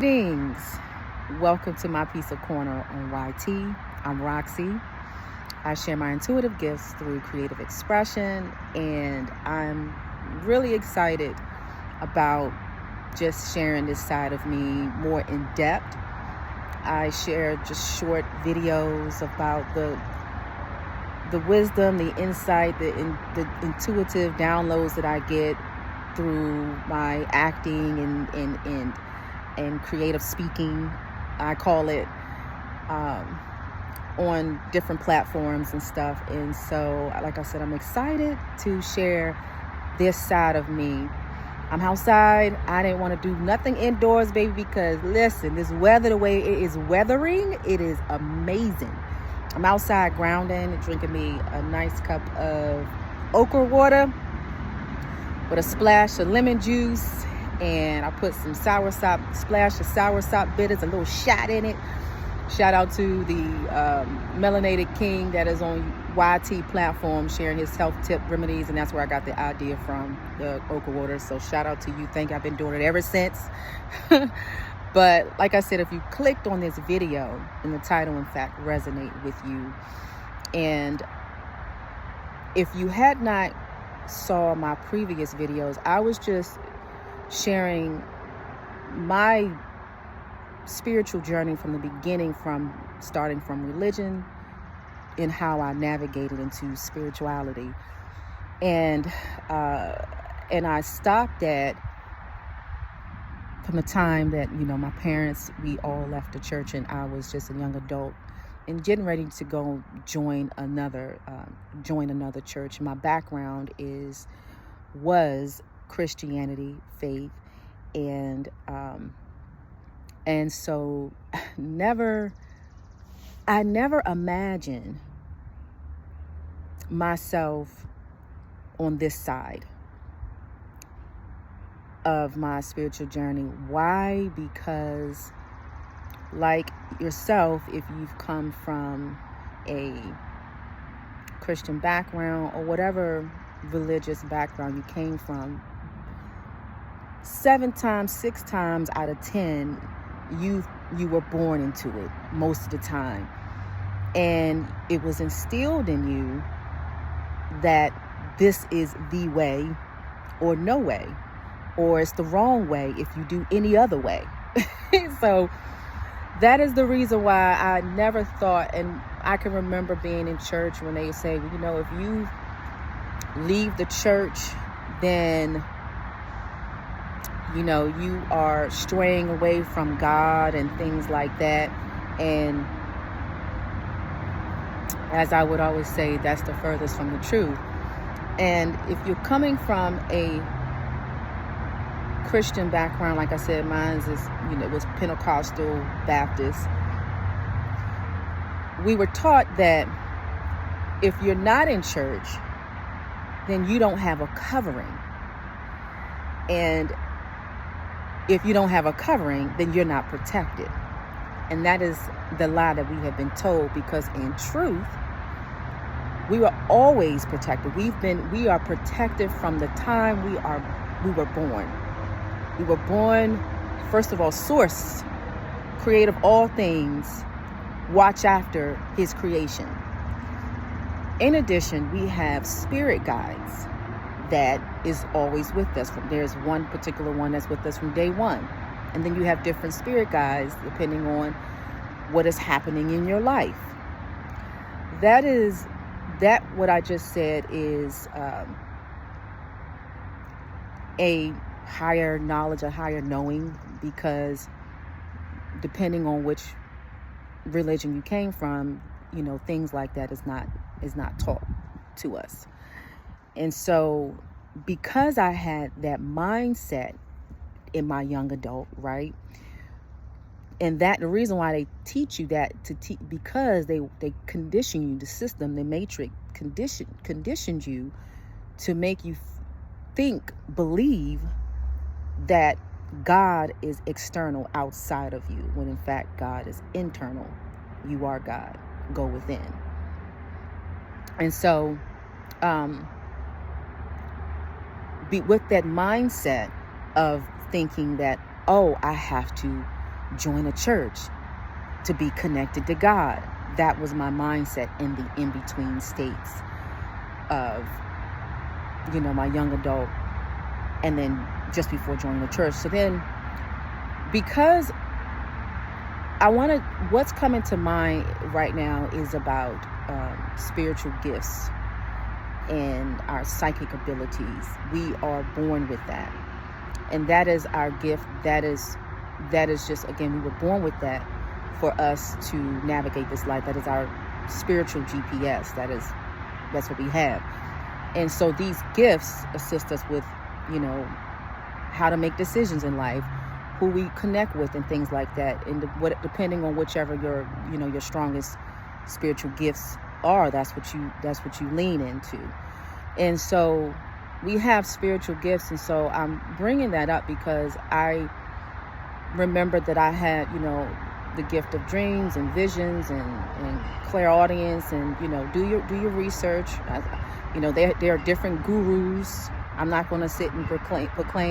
Greetings. Welcome to my piece of corner on YT. I'm Roxy. I share my intuitive gifts through creative expression, and I'm really excited about just sharing this side of me more in depth. I share just short videos about the wisdom, the insight, the intuitive downloads that I get through my acting and creative speaking, I call it, on different platforms and stuff. And so, like I said, I'm excited to share this side of me. I'm outside. I didn't want to do nothing indoors, baby, because listen, this weather, the way it is weathering, it is amazing. I'm outside grounding, drinking me a nice cup of okra water with a splash of lemon juice, and I put some splash of soursop bitters, a little shot in it. Shout out to the Melanated King that is on YT platform sharing his health tip remedies, and that's where I got the idea from, the okra water. So shout out to you. Thank you. I've been doing it ever since. But like I said, if you clicked on this video and the title in fact resonate with you, and if you had not saw my previous videos, I was just sharing my spiritual journey from the beginning, from starting from religion and how I navigated into spirituality. And I stopped at from the time that, my parents, we all left the church and I was just a young adult and getting ready to go join another church. My background was Christianity, faith, and so I never imagined myself on this side of my spiritual journey. Why? Because like yourself, if you've come from a Christian background or whatever religious background you came from, 6 times out of 10, you were born into it most of the time. And it was instilled in you that this is the way or no way, or it's the wrong way if you do any other way. So that is the reason why I never thought, and I can remember being in church when they say, if you leave the church, then you are straying away from God and things like that. And as I would always say, that's the furthest from the truth. And if you're coming from a Christian background, like I said, mine is, it was Pentecostal Baptist. We were taught that if you're not in church, then you don't have a covering. And if you don't have a covering, then you're not protected. And that is the lie that we have been told, because in truth, we were always protected. We are protected from the time we were born. We were born, first of all, source, creator of all things, watch after his creation. In addition, we have spirit guides that is always with us. There's one particular one that's with us from day one. And then you have different spirit guides depending on what is happening in your life. What I just said is a higher knowledge, a higher knowing, because depending on which religion you came from, things like that is not taught to us. And so because I had that mindset in my young adult, right? And that the reason why they teach you that because they condition you, the system, the matrix conditioned you to make you believe that God is external, outside of you, when in fact God is internal. You are God. Go within. And so with that mindset of thinking that, I have to join a church to be connected to God. That was my mindset in the in-between states of, my young adult and then just before joining the church. So then, because what's coming to mind right now is about spiritual gifts and our psychic abilities. We are born with that. And that is our gift. That is just, again, we were born with that for us to navigate this life. That is our spiritual GPS. That's what we have. And so these gifts assist us with, how to make decisions in life, who we connect with and things like that. And depending on whichever your strongest spiritual gifts are, that's what you lean into. And so we have spiritual gifts. And so I'm bringing that up because I remember that I had, the gift of dreams and visions and clairaudience, and, do your research. There are different gurus. I'm not going to sit and proclaim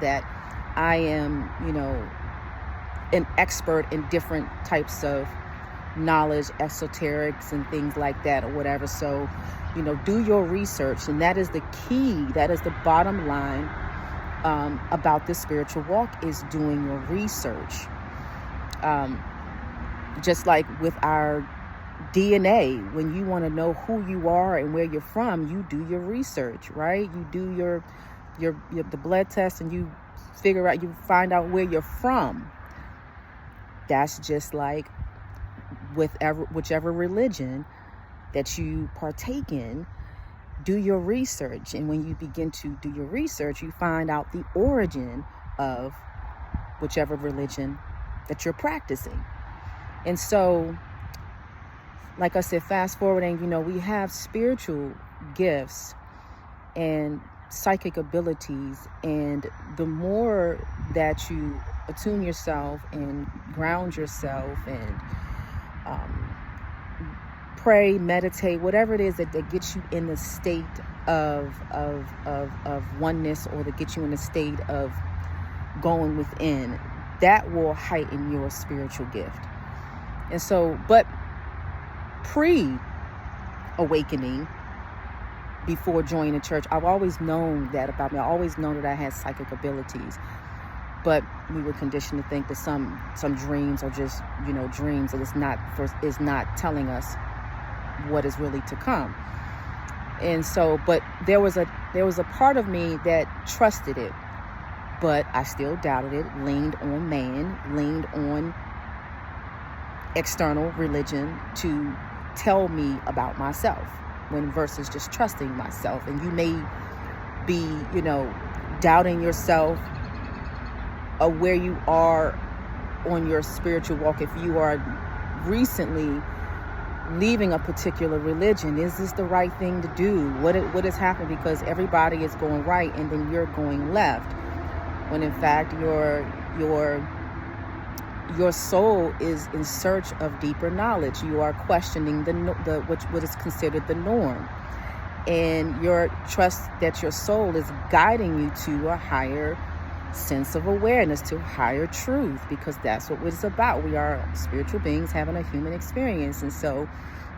that I am, an expert in different types of knowledge, esoterics and things like that or whatever. So, do your research. And that is the key. That is the bottom line about this spiritual walk, is doing your research. Just like with our DNA, when you want to know who you are and where you're from, you do your research, right? You do your the blood test, and you find out where you're from. That's just like whichever religion that you partake in, do your research. And when you begin to do your research, you find out the origin of whichever religion that you're practicing. And so, like I said, fast forwarding, we have spiritual gifts and psychic abilities. And the more that you attune yourself and ground yourself and pray, meditate, whatever it is that gets you in the state of oneness, or that gets you in the state of going within, that will heighten your spiritual gift. And so, but pre-awakening, before joining the church, I've always known that about me. I always known that I had psychic abilities. But we were conditioned to think that some dreams are just, dreams, and is not telling us what is really to come. And so, but there was a part of me that trusted it, but I still doubted it, leaned on man, leaned on external religion to tell me about myself, versus just trusting myself. And you may be, doubting yourself of where you are on your spiritual walk. If you are recently leaving a particular religion, is this the right thing to do? What has happened? Because everybody is going right and then you're going left, when in fact your soul is in search of deeper knowledge. You are questioning what is considered the norm, and your trust that your soul is guiding you to a higher sense of awareness, to higher truth, because that's what it's about. We are spiritual beings having a human experience. And so,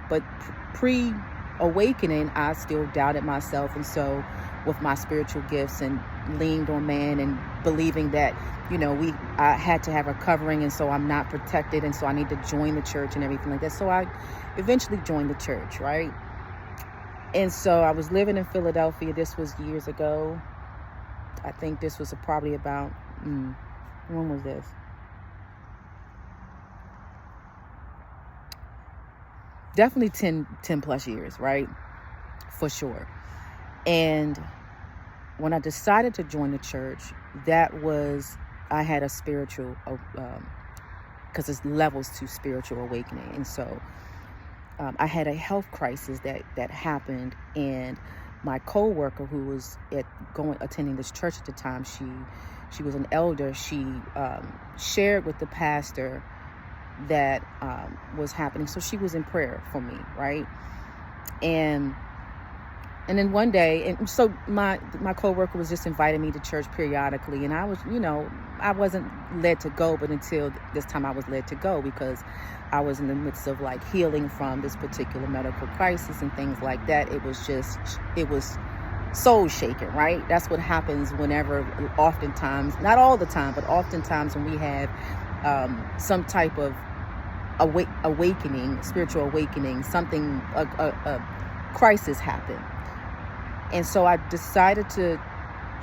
but pre-awakening, I still doubted myself. And so with my spiritual gifts, and leaned on man, and believing that, I had to have a covering, and so I'm not protected, and so I need to join the church and everything like that. So I eventually joined the church, right? And so I was living in Philadelphia. This was years ago. I think this was probably about, when was this? Definitely 10 plus years, right? For sure. And when I decided to join the church, I had a spiritual, because there's levels to spiritual awakening. And so I had a health crisis that happened, and my co-worker, who was attending this church at the time, she was an elder. She shared with the pastor that was happening. So she was in prayer for me, right? And And then one day, and so my coworker was just inviting me to church periodically, and I was, I wasn't led to go, but until this time I was led to go because I was in the midst of like healing from this particular medical crisis and things like that. It was soul shaking, right? That's what happens whenever, oftentimes, not all the time, but oftentimes when we have some type of awakening, spiritual awakening, something, a crisis happen. And so I decided to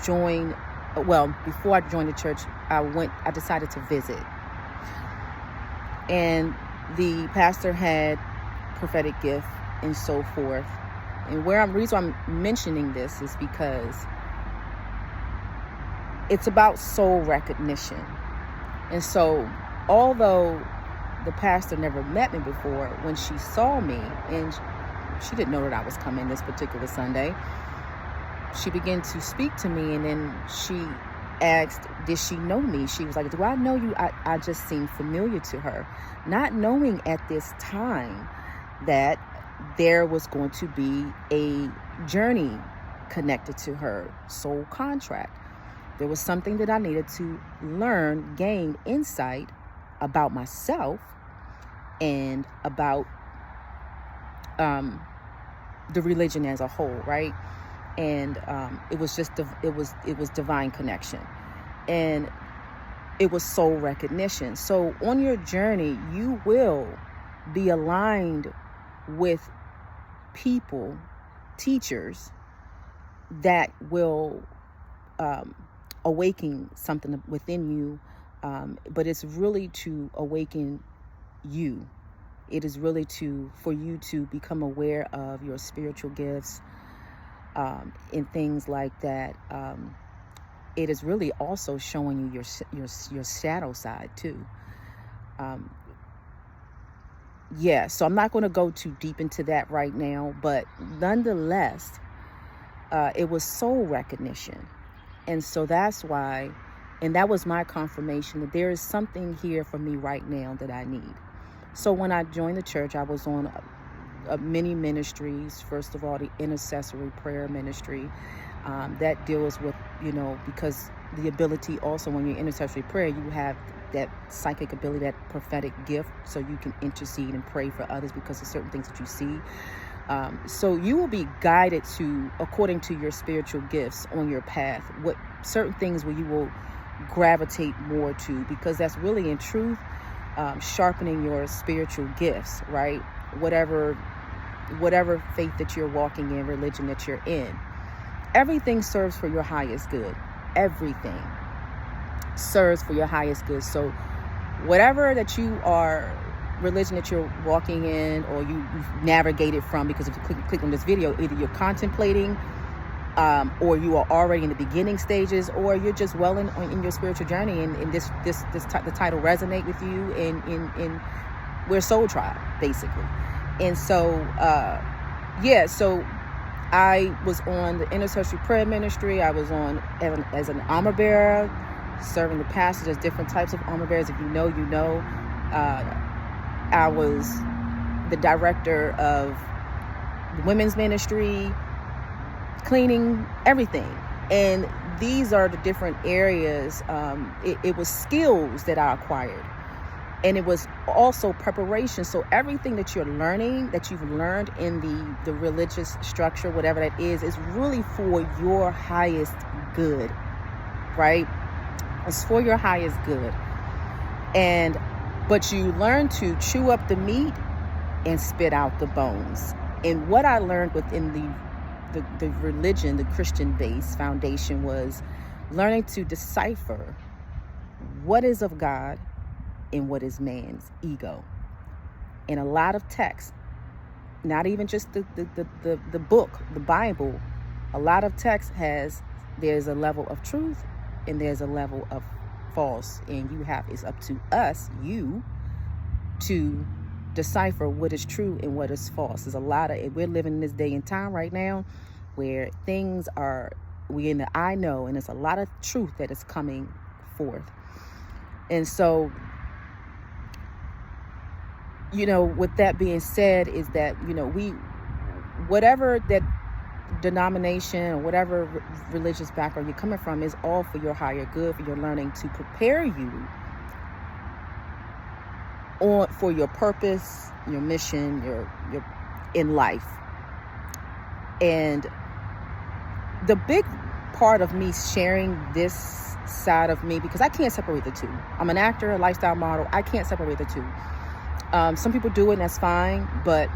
join, well, before I joined the church, I decided to visit. And the pastor had prophetic gift and so forth. And the reason I'm mentioning this is because it's about soul recognition. And so, although the pastor never met me before, when she saw me, and she didn't know that I was coming this particular Sunday, she began to speak to me, and then she asked, did she know me? She was like, do I know you? I just seemed familiar to her, not knowing at this time that there was going to be a journey connected to her soul contract. There was something that I needed to learn, gain insight about myself and about the religion as a whole, right? And it was just it was divine connection, and it was soul recognition. So on your journey, you will be aligned with people, teachers that will awaken something within you, but it's really to awaken you. It is really for you to become aware of your spiritual gifts, and things like that. It is really also showing you your shadow side too. So I'm not going to go too deep into that right now, but nonetheless, it was soul recognition. And so that's why, and that was my confirmation that there is something here for me right now that I need. So when I joined the church, I was on many ministries. First of all, the intercessory prayer ministry that deals with, because the ability also when you're intercessory prayer, you have that psychic ability, that prophetic gift, so you can intercede and pray for others because of certain things that you see. So you will be guided according to your spiritual gifts on your path, what certain things where you will gravitate more to, because that's really in truth sharpening your spiritual gifts, right? Whatever faith that you're walking in, religion that you're in, everything serves for your highest good. Everything serves for your highest good. So whatever that you are, religion that you're walking in, or you've navigated from, because if you click on this video, either you're contemplating, or you are already in the beginning stages, or you're just well in your spiritual journey, and the title resonate with you, in we're Soul Tribe, basically. And so, so I was on the intercessory prayer ministry. I was on as an armor bearer, serving the pastors. There's different types of armor bearers. If you know, you know. I was the director of the women's ministry, cleaning, everything. And these are the different areas. It was skills that I acquired. And it was also preparation. So everything that you're learning, that you've learned in the religious structure, whatever that is really for your highest good, right? It's for your highest good. But you learn to chew up the meat and spit out the bones. And what I learned within the religion, the Christian-based foundation, was learning to decipher what is of God and what is man's ego. In a lot of texts, not even just the book, the Bible, a lot of text there's a level of truth and there's a level of false, and it's up to us, you, to decipher what is true and what is false. We're living in this day and time right now where we're in the I know, and there's a lot of truth that is coming forth. And so, with that being said, is that, whatever that denomination or whatever religious background you're coming from is all for your higher good, for your learning, to prepare you for your purpose, your mission, your in life. And the big part of me sharing this side of me, because I can't separate the two. I'm an actor, a lifestyle model. I can't separate the two. Some people do it, and that's fine. But,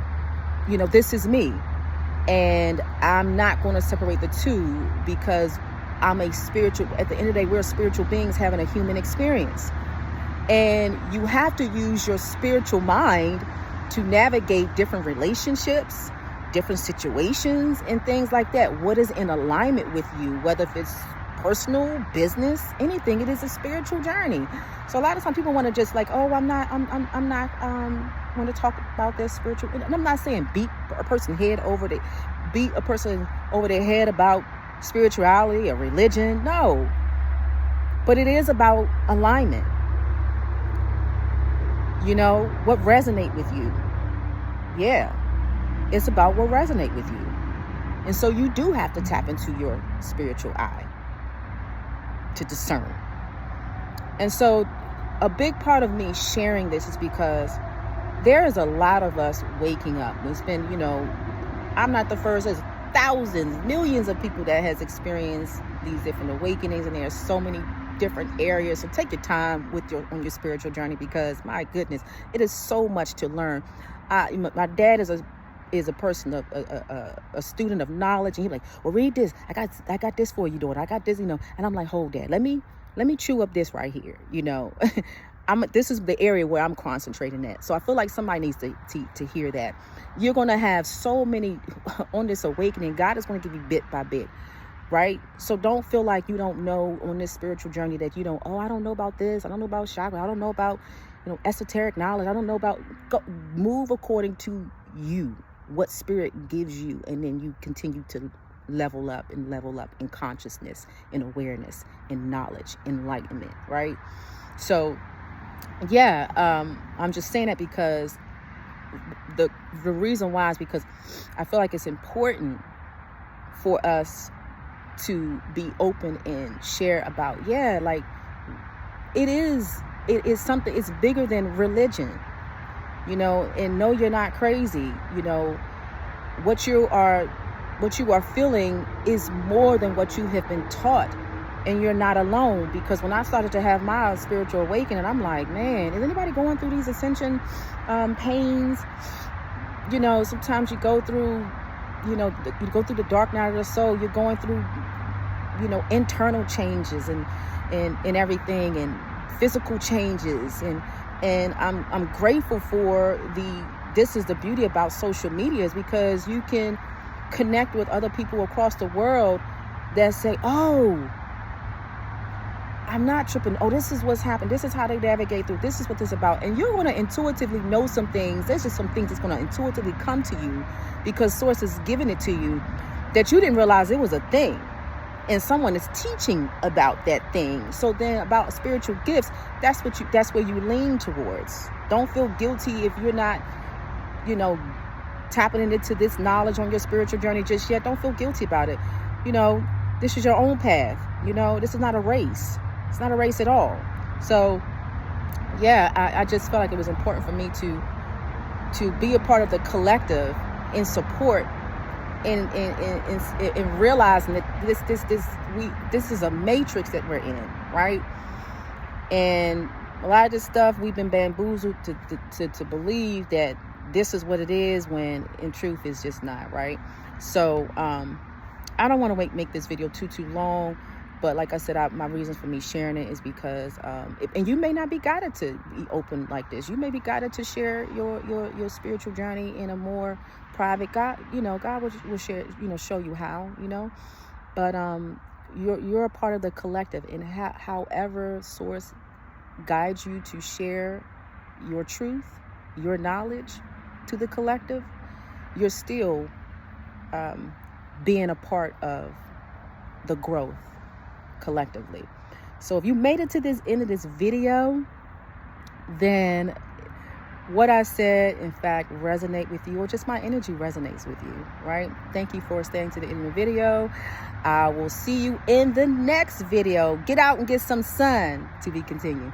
this is me. And I'm not going to separate the two, because at the end of the day, we're spiritual beings having a human experience. And you have to use your spiritual mind to navigate different relationships, different situations, and things like that. What is in alignment with you, whether if it's personal, business, anything, it is a spiritual journey. So a lot of times people want to just like, oh, I'm not want to talk about this spiritual. And I'm not saying beat a person over their head about spirituality or religion. No, but it is about alignment. What resonate with you. Yeah, it's about what resonate with you. And so you do have to tap into your spiritual eye to discern. And so a big part of me sharing this is because there is a lot of us waking up. It's been, I'm not the first. There's thousands, millions of people that has experienced these different awakenings, and there are so many different areas. So take your time on your spiritual journey, because my goodness, it is so much to learn. My dad is a person of a student of knowledge, and he's like, well, read this. I got this for you, daughter. I got this, and I'm like, hold that. Let me chew up this right here. This is the area where I'm concentrating at. So I feel like somebody needs to hear that. You're going to have so many on this awakening. God is going to give you bit by bit. Right? So don't feel like you don't know on this spiritual journey that you don't, I don't know about this. I don't know about chakra. I don't know about, esoteric knowledge. I don't know about, move according to you, what spirit gives you. And then you continue to level up in consciousness, in awareness, in knowledge, enlightenment. Right? So, yeah, I'm just saying that because the reason why is because I feel like it's important for us to be open and share about, it is something, it's bigger than religion, and no, you're not crazy. What you are feeling is more than what you have been taught, and you're not alone. Because when I started to have my spiritual awakening, I'm like, man, is anybody going through these ascension pains? Sometimes you go through, you go through the dark night of the soul. You're going through, internal changes and everything, and physical changes. And I'm grateful for this is the beauty about social media, is because you can connect with other people across the world that say, oh, I'm not tripping. Oh, this is what's happened. This is how they navigate through. This is what this is about. And you're going to intuitively know some things. There's just some things that's going to intuitively come to you because Source is giving it to you that you didn't realize it was a thing. And someone is teaching about that thing. So then about spiritual gifts, that's where you lean towards. Don't feel guilty if you're not, tapping into this knowledge on your spiritual journey just yet. Don't feel guilty about it. This is your own path. This is not a race. It's not a race at all. So, yeah, I just felt like it was important for me to be a part of the collective in support in realizing that this is a matrix that we're in, right? And a lot of this stuff we've been bamboozled to believe that this is what it is, when in truth it's just not, right? So I don't want to make this video too long. But like I said, my reasons for me sharing it is because, and you may not be guided to be open like this. You may be guided to share your spiritual journey in a more private. God will share, show you how, But you're a part of the collective, and however Source guides you to share your truth, your knowledge to the collective, you're still being a part of the growth collectively. So if you made it to this end of this video, then what I said, in fact, resonate with you, or just my energy resonates with you, right? Thank you for staying to the end of the video. I will see you in the next video. Get out and get some sun, to be continued.